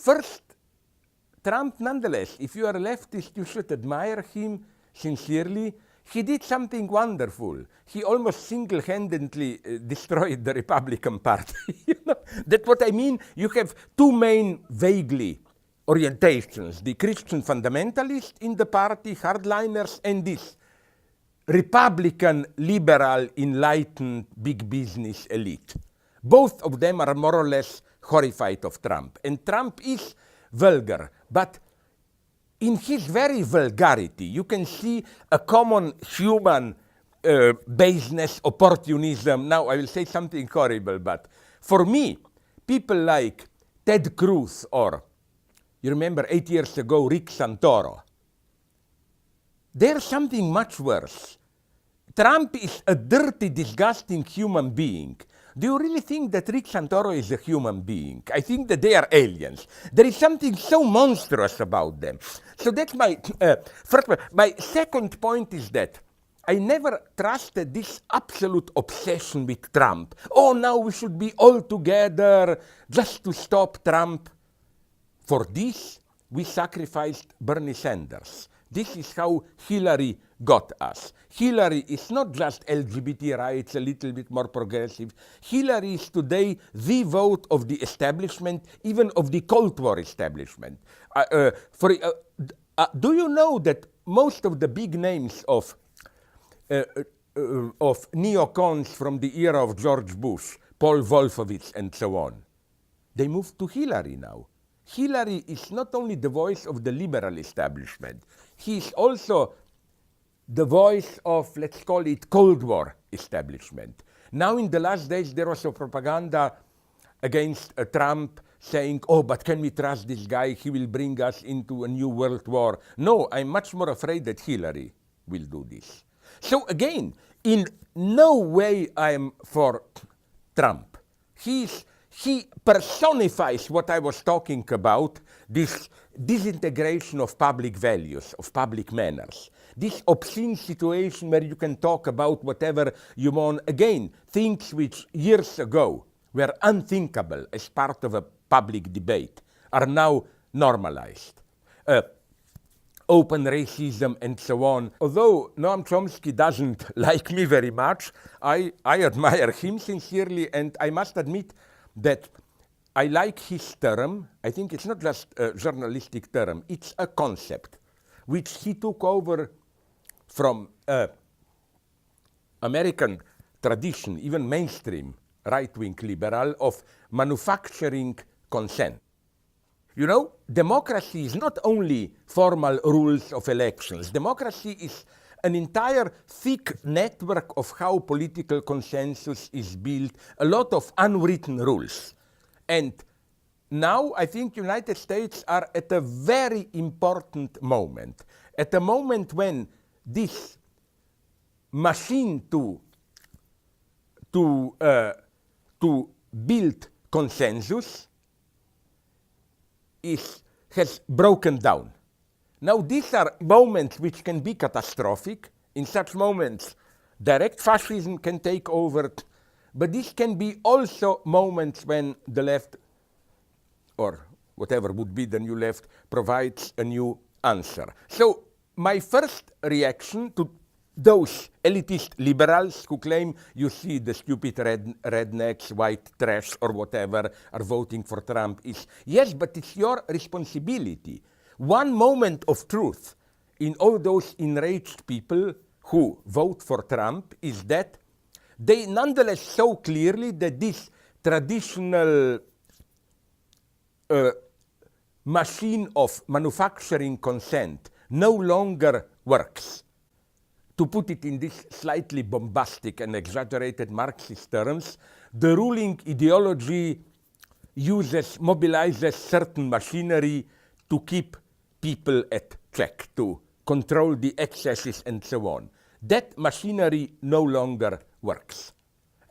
First, Trump, nonetheless, if you are a leftist, you should admire him sincerely. He did something wonderful. He almost single-handedly destroyed the Republican Party. That's what I mean. You have two main, vaguely, orientations. The Christian fundamentalists in the party, hardliners, and this Republican, liberal, enlightened, big business elite. Both of them are more or less horrified of Trump. And Trump is vulgar, but in his very vulgarity, you can see a common human baseness, opportunism. Now, I will say something horrible, but for me, people like Ted Cruz or, you remember 8 years ago, Rick Santoro, there's something much worse. Trump is a dirty, disgusting human being. Do you really think that Rick Santoro is a human being? I think that they are aliens. There is something so monstrous about them. So that's my first point. My second point is that I never trusted this absolute obsession with Trump. Oh, now we should be all together just to stop Trump. For this, we sacrificed Bernie Sanders. This is how Hillary got us. Hillary is not just LGBT rights, a little bit more progressive. Hillary is today the vote of the establishment, even of the Cold War establishment. Do you know that most of the big names of neocons from the era of George Bush, Paul Wolfowitz and so on, they moved to Hillary now. Hillary is not only the voice of the liberal establishment, he is also the voice of, let's call it, Cold War establishment. Now in the last days there was a propaganda against Trump saying, oh, but can we trust this guy? He will bring us into a new world war. No, I'm much more afraid that Hillary will do this. So again, in no way I'm for Trump. He personifies what I was talking about, this disintegration of public values, of public manners. This obscene situation where you can talk about whatever you want. Again, things which years ago were unthinkable as part of a public debate are now normalized. Open racism and so on. Although Noam Chomsky doesn't like me very much, I admire him sincerely, and I must admit that I like his term. I think it's not just a journalistic term, it's a concept which he took over from American tradition, even mainstream right-wing liberal, of manufacturing consent. You know, democracy is not only formal rules of elections. Democracy is an entire thick network of how political consensus is built, a lot of unwritten rules. And now I think United States are at a very important moment, at a moment when this machine to build consensus has broken down. Now these are moments which can be catastrophic. In such moments, direct fascism can take over, but this can be also moments when the left, or whatever would be the new left, provides a new answer. So my first reaction to those elitist liberals who claim, you see, the stupid rednecks, white trash, or whatever, are voting for Trump is, yes, but it's your responsibility. One moment of truth in all those enraged people who vote for Trump is that they nonetheless show clearly that this traditional machine of manufacturing consent no longer works. To put it in this slightly bombastic and exaggerated Marxist terms, the ruling ideology mobilizes certain machinery to keep people at check, to control the excesses and so on. That machinery no longer works.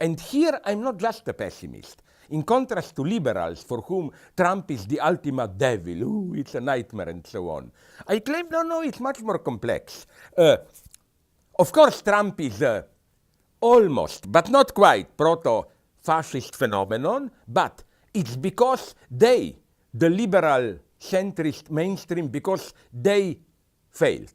And here I'm not just a pessimist. In contrast to liberals, for whom Trump is the ultimate devil, ooh, it's a nightmare and so on, I claim, no, it's much more complex. Of course, Trump is almost, but not quite, proto-fascist phenomenon, but it's because they, the liberal centrist mainstream because they failed.